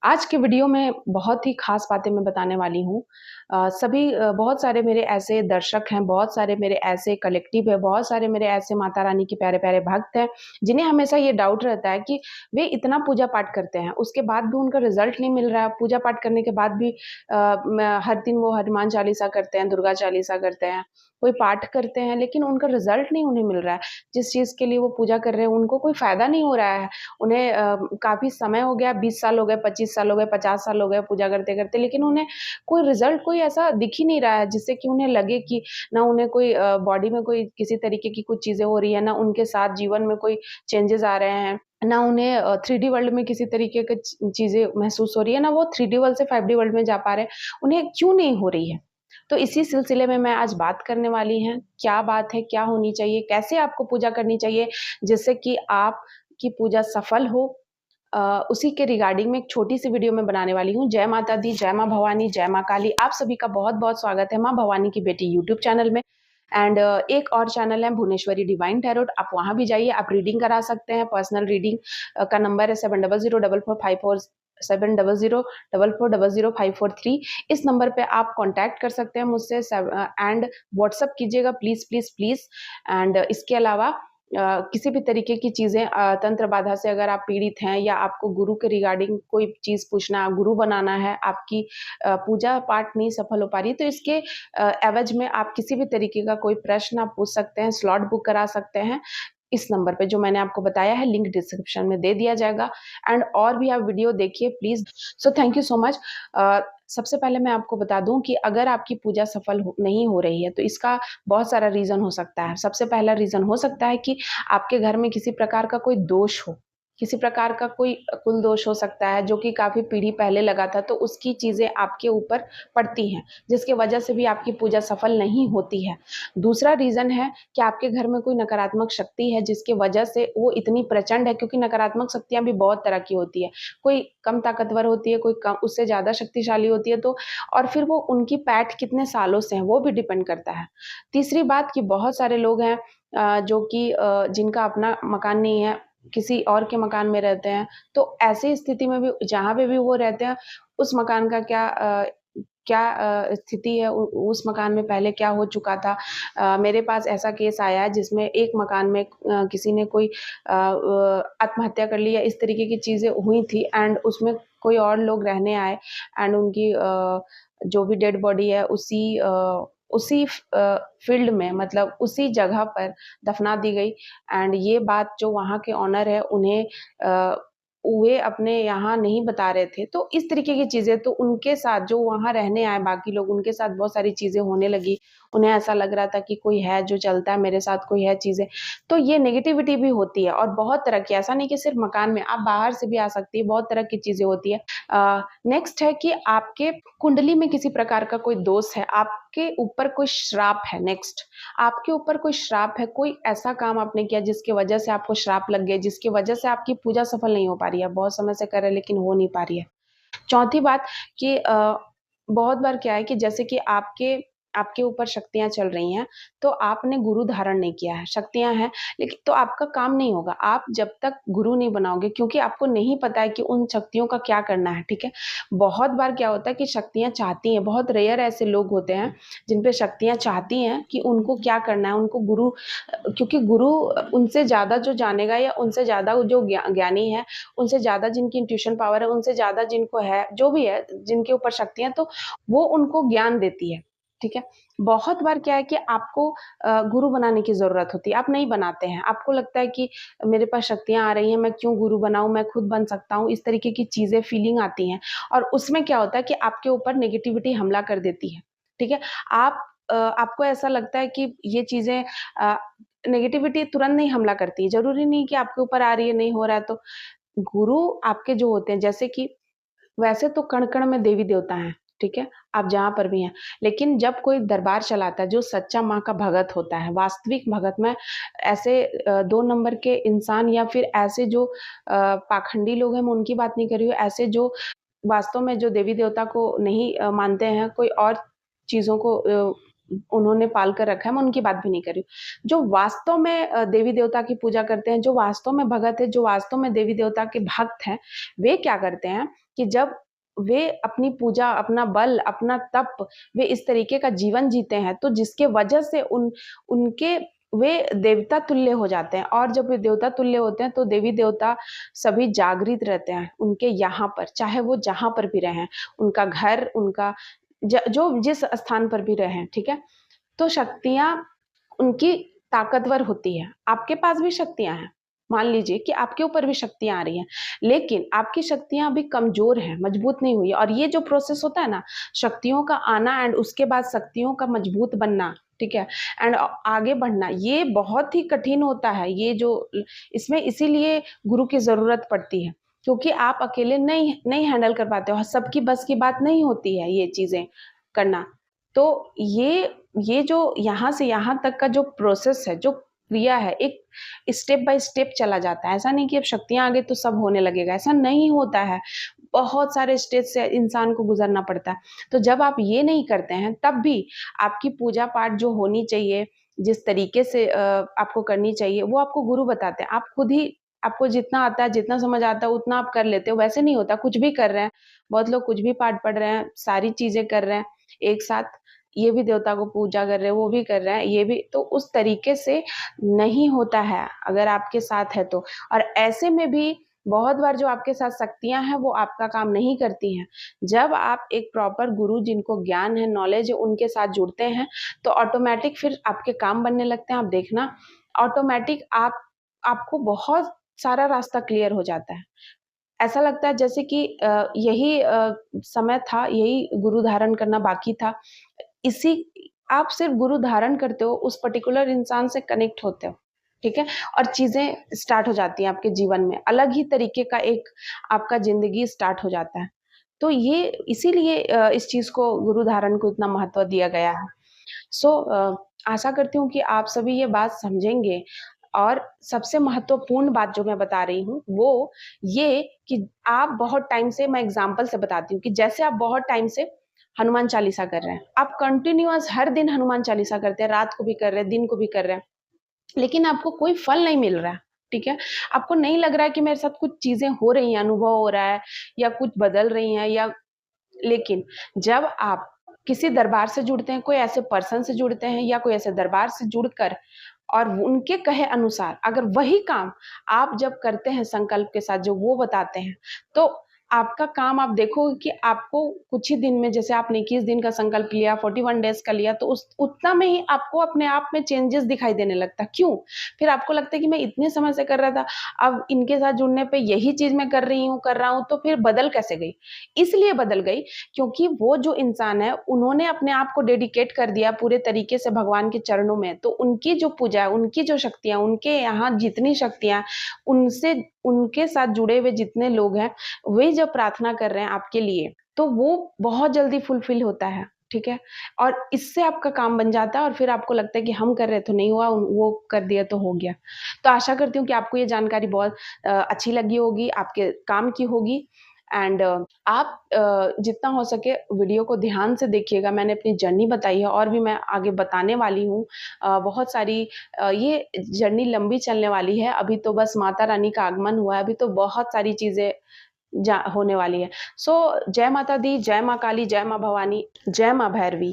आज के वीडियो में बहुत ही ख़ास बातें मैं बताने वाली हूँ। बहुत सारे मेरे ऐसे दर्शक हैं, बहुत सारे मेरे ऐसे कलेक्टिव है, बहुत सारे मेरे ऐसे माता रानी के प्यारे-प्यारे भक्त हैं, जिन्हें हमेशा ये डाउट रहता है कि वे इतना पूजा-पाठ करते हैं, उसके बाद भी उनका रिज़ल्ट नहीं मिल रहा है। पूजा-पाठ करने के बाद भी हर दिन वो हनुमान चालीसा करते हैं, दुर्गा चालीसा करते हैं, कोई पाठ करते हैं, लेकिन उनका रिज़ल्ट नहीं उन्हें मिल रहा है। जिस चीज़ के लिए वो पूजा कर रहे हैं, उनको कोई फ़ायदा नहीं हो रहा है। उन्हें काफ़ी समय हो गया, 20 साल हो गए, 25 साल हो गए, 50 साल हो गए पूजा करते-करते, लेकिन उन्हें कोई रिज़ल्ट कोई ऐसा दिख ही नहीं रहा है, जिससे कि उन्हें लगे कि ना उन्हें कोई बॉडी में कोई किसी तरीके की कुछ चीज़ें हो रही है, ना उनके साथ जीवन में कोई चेंजेज़ आ रहे हैं, ना उन्हें 3D वर्ल्ड में किसी तरीके की चीज़ें महसूस हो रही है, ना वो 3D वर्ल्ड से 5D वर्ल्ड में जा पा रहे हैं, उन्हें क्यों नहीं हो रही है? तो इसी सिलसिले में मैं आज बात करने वाली हैं, क्या बात है, क्या होनी चाहिए, कैसे आपको पूजा करनी चाहिए, जिससे कि आपकी पूजा सफल हो। उसी के रिगार्डिंग में एक छोटी-सी वीडियो मैं बनाने वाली हूँ। जय माता दी, जय माँ भवानी, जय माँ काली। आप सभी का बहुत-बहुत स्वागत है माँ भवानी की बेटी यूट्यूब चैनल में। एंड एक और चैनल है भुवनेश्वरी डिवाइन टैरोट, आप वहाँ भी जाइए, आप रीडिंग करा सकते हैं। पर्सनल रीडिंग का नंबर है 70044454 7004440543। इस नंबर पे आप कॉन्टैक्ट कर सकते हैं मुझसे एंड व्हाट्सएप कीजिएगा प्लीज़, प्लीज़, प्लीज़। एंड इसके अलावा किसी भी तरीके की चीज़ें तंत्र बाधा से अगर आप पीड़ित हैं या आपको गुरु के रिगार्डिंग कोई चीज़ पूछना, गुरु बनाना है, आपकी पूजा पाठ नहीं सफल हो पा रही है, तो इसके एवज में आप किसी भी तरीके का कोई प्रश्न आप पूछ सकते हैं, स्लॉट बुक करा सकते हैं। इस नंबर पे जो मैंने आपको बताया है, लिंक डिस्क्रिप्शन में दे दिया जाएगा। एंड और भी आप वीडियो देखिए please. So thank you so much. सबसे पहले मैं आपको बता दूँ कि अगर आपकी पूजा सफल नहीं हो रही है, तो इसका बहुत सारा रीज़न हो सकता है। सबसे पहला रीज़न हो सकता है कि आपके घर में किसी प्रकार का कोई दोष हो, किसी प्रकार का कोई कुल दोष हो सकता है, जो कि काफ़ी पीढ़ी पहले लगा था, तो उसकी चीज़ें आपके ऊपर पड़ती हैं, जिसकी वजह से भी आपकी पूजा सफल नहीं होती है। दूसरा रीज़न है कि आपके घर में कोई नकारात्मक शक्ति है, जिसकी वजह से वो इतनी प्रचंड है, क्योंकि नकारात्मक शक्तियाँ भी बहुत तरह की होती है। कोई कम ताकतवर होती है, कोई कम उससे ज़्यादा शक्तिशाली होती है, तो और फिर वो उनकी पैठ कितने सालों से है, वो भी डिपेंड करता है। तीसरी बात कि बहुत सारे लोग हैं जो कि जिनका अपना मकान नहीं है, किसी और के मकान में रहते हैं, तो ऐसी स्थिति में भी जहाँ पे भी वो रहते हैं, उस मकान का क्या स्थिति है, उस मकान में पहले क्या हो चुका था। मेरे पास ऐसा केस आया है जिसमें एक मकान में किसी ने कोई आत्महत्या कर ली या इस तरीके की चीज़ें हुई थी, एंड उसमें कोई और लोग रहने आए, एंड उनकी जो भी डेड बॉडी है उसी फील्ड में, मतलब उसी जगह पर दफना दी गई। एंड ये बात जो वहाँ के ओनर है उन्हें वे अपने यहाँ नहीं बता रहे थे, तो इस तरीके की चीज़ें, तो उनके साथ जो वहाँ रहने आए बाकी लोग, उनके साथ बहुत सारी चीज़ें होने लगी। उन्हें ऐसा लग रहा था कि कोई है जो चलता है मेरे साथ, कोई है चीज़ें। तो ये नेगेटिविटी भी होती है, और बहुत तरह की, ऐसा नहीं कि सिर्फ मकान में, आप बाहर से भी आ सकती है, बहुत तरह की चीज़ें होती है। नेक्स्ट है कि आपके कुंडली में किसी प्रकार का कोई दोष है, आपके ऊपर कोई श्राप है। नेक्स्ट, आपके ऊपर कोई श्राप है, कोई ऐसा काम आपने किया जिसकी वजह से आपको श्राप लग गया, जिसकी वजह से आपकी पूजा सफल नहीं हो पा रही है, बहुत समय से कर रहे हैं लेकिन हो नहीं पा रही है। चौथी बात कि बहुत बार क्या है कि जैसे कि आपके आपके ऊपर शक्तियाँ चल रही हैं, तो आपने गुरु धारण नहीं किया है, शक्तियाँ हैं, लेकिन तो आपका काम नहीं होगा, आप जब तक गुरु नहीं बनाओगे, क्योंकि आपको नहीं पता है कि उन शक्तियों का क्या करना है, ठीक है? बहुत बार क्या होता है कि शक्तियाँ चाहती हैं, बहुत रेयर ऐसे लोग होते हैं, जिन पे शक्तियाँ चाहती हैं कि उनको क्या करना है, उनको गुरु, क्योंकि गुरु उनसे ज़्यादा जो जानेगा, या उनसे ज़्यादा जो ज्ञानी है, उनसे ज़्यादा जिनकी इंट्यूशन पावर है, उनसे ज़्यादा जिनको है, जो भी है, जिनके ऊपर शक्तियाँ, तो वो उनको ज्ञान देती है, ठीक है? बहुत बार क्या है कि आपको गुरु बनाने की ज़रूरत होती है, आप नहीं बनाते हैं। आपको लगता है कि मेरे पास शक्तियाँ आ रही हैं, मैं क्यों गुरु बनाऊँ, मैं खुद बन सकता हूँ, इस तरीके की चीज़ें, फीलिंग आती हैं, और उसमें क्या होता है कि आपके ऊपर नेगेटिविटी हमला कर देती है, ठीक है? आपको ऐसा लगता है कि ये चीज़ें नेगेटिविटी तुरंत नहीं हमला करती है, ज़रूरी नहीं कि आपके ऊपर आ रही है, नहीं हो रहा है तो। गुरु आपके जो होते हैं, जैसे कि वैसे तो कण-कण में देवी-देवता हैं, ठीक है? आप जहाँ पर भी हैं, लेकिन जब कोई दरबार चलाता है, जो सच्चा माँ का भगत होता है, वास्तविक भगत, मैं ऐसे 2 नंबर के इंसान या फिर ऐसे जो पाखंडी लोग हैं, मैं उनकी बात नहीं कर रही हूँ, ऐसे जो वास्तव में जो देवी-देवता को नहीं मानते हैं, कोई और चीज़ों को उन्होंने पाल कर रखा है, मैं उनकी बात भी नहीं कर रही हूँ। जो वास्तव में देवी-देवता की पूजा करते हैं, जो वास्तव में भगत है, जो वास्तव में देवी-देवता के भक्त हैं, वे क्या करते हैं कि जब वे अपनी पूजा, अपना बल, अपना तप, वे इस तरीके का जीवन जीते हैं, तो जिसके वजह से उनके वे देवता तुल्य हो जाते हैं। और जब वे देवता तुल्य होते हैं तो देवी देवता सभी जागृत रहते हैं उनके यहाँ पर, चाहे वो जहाँ पर भी रहें, उनका घर, उनका जो जिस स्थान पर भी रहें, ठीक है। तो शक्तियाँ उनकी ताकतवर होती है। आपके पास भी शक्तियाँ हैं, मान लीजिए कि आपके ऊपर भी शक्तियाँ आ रही हैं, लेकिन आपकी शक्तियाँ अभी कमज़ोर हैं, मजबूत नहीं हुई है। और ये जो प्रोसेस होता है ना, शक्तियों का आना एंड उसके बाद शक्तियों का मजबूत बनना, ठीक है, एंड आगे बढ़ना, ये बहुत ही कठिन होता है। ये जो इसमें इसीलिए गुरु की ज़रूरत पड़ती है, क्योंकि आप अकेले नहीं नहीं हैंडल कर पाते हो, सबकी बस की बात नहीं होती है ये चीज़ें करना। तो ये जो यहाँ से यहाँ तक का जो प्रोसेस है, जो क्रिया है, एक स्टेप बाय स्टेप चला जाता है। ऐसा नहीं कि अब शक्तियाँ आ गई तो सब होने लगेगा, ऐसा नहीं होता है। बहुत सारे स्टेज से इंसान को गुजरना पड़ता है। तो जब आप ये नहीं करते हैं, तब भी आपकी पूजा पाठ जो होनी चाहिए, जिस तरीके से आपको करनी चाहिए, वो आपको गुरु बताते हैं। आप खुद ही, आपको जितना आता है, जितना समझ आता है, उतना आप कर लेते हो। वैसे नहीं होता, कुछ भी कर रहे हैं, बहुत लोग कुछ भी पाठ पढ़ रहे हैं, सारी चीज़ें कर रहे हैं एक साथ, ये भी देवता को पूजा कर रहे हैं, वो भी कर रहे हैं, ये भी, तो उस तरीके से नहीं होता है अगर आपके साथ है तो। और ऐसे में भी बहुत बार जो आपके साथ शक्तियाँ हैं, वो आपका काम नहीं करती हैं। जब आप एक प्रॉपर गुरु, जिनको ज्ञान है, नॉलेज है, उनके साथ जुड़ते हैं, तो ऑटोमैटिक फिर आपके काम बनने लगते हैं। आप देखना, ऑटोमैटिक आपको बहुत सारा रास्ता क्लियर हो जाता है। ऐसा लगता है जैसे कि यही समय था, यही गुरु धारण करना बाकी था। इसी आप सिर्फ गुरु धारण करते हो, उस पर्टिकुलर इंसान से कनेक्ट होते हो, ठीक है? और चीज़ें स्टार्ट हो जाती हैं आपके जीवन में, अलग ही तरीके का एक आपका ज़िंदगी स्टार्ट हो जाता है। तो ये इसीलिए इस चीज़ को, गुरु धारण को इतना महत्व दिया गया है। आशा करती हूँ कि आप सभी ये बात समझेंगे। और सबसे महत्वपूर्ण बात जो मैं बता रही हूँ, वो ये कि आप बहुत टाइम से, मैं एग्ज़ाम्पल से बताती हूँ कि जैसे आप बहुत टाइम से हनुमान चालीसा कर रहे हैं, आप कंटिन्यूअस हर दिन हनुमान चालीसा करते हैं, रात को भी कर रहे हैं, दिन को भी कर रहे हैं, लेकिन आपको कोई फल नहीं मिल रहा है, ठीक है? आपको नहीं लग रहा है कि मेरे साथ कुछ चीज़ें हो रही हैं, अनुभव हो रहा है या कुछ बदल रही हैं, या लेकिन जब आप किसी दरबार से जुड़ते हैं, कोई ऐसे पर्सन से जुड़ते हैं या कोई ऐसे दरबार से जुड़कर, और उनके कहे अनुसार अगर वही काम आप जब करते हैं संकल्प के साथ, जो वो बताते हैं, तो आपका काम आप देखोगे कि आपको कुछ ही दिन में, जैसे आपने 21 दिन का संकल्प लिया, 41 डेज़ का लिया, तो उस उतना में ही आपको अपने आप में चेंजेस दिखाई देने लगता है। क्यों? फिर आपको लगता है कि मैं इतने समय से कर रहा था, अब इनके साथ जुड़ने पे यही चीज़ मैं कर रही हूँ, कर रहा हूँ, तो फिर बदल कैसे गई? इसलिए बदल गई क्योंकि वो जो इंसान है, उन्होंने अपने आप को डेडिकेट कर दिया पूरे तरीके से भगवान के चरणों में। तो उनकी जो पूजा है, उनकी जो शक्तियाँ, उनके यहाँ जितनी शक्तियाँ, उनसे, उनके साथ जुड़े हुए जितने लोग हैं, वे जब प्रार्थना कर रहे हैं आपके लिए, तो वो बहुत जल्दी फुलफिल होता है, ठीक है? और इससे आपका काम बन जाता है, और फिर आपको लगता है कि हम कर रहे तो नहीं हुआ, वो कर दिया तो हो गया। तो आशा करती हूँ कि आपको ये जानकारी बहुत अच्छी लगी होगी, आपके काम की होगी। एंड आप जितना हो सके वीडियो को ध्यान से देखिएगा। मैंने अपनी जर्नी बताई है, और भी मैं आगे बताने वाली हूँ। बहुत सारी ये जर्नी लंबी चलने वाली है। अभी तो बस माता रानी का आगमन हुआ है, अभी तो बहुत सारी चीज़ें होने वाली है। जय माता दी, जय माँ काली, जय माँ भवानी, जय माँ भैरवी।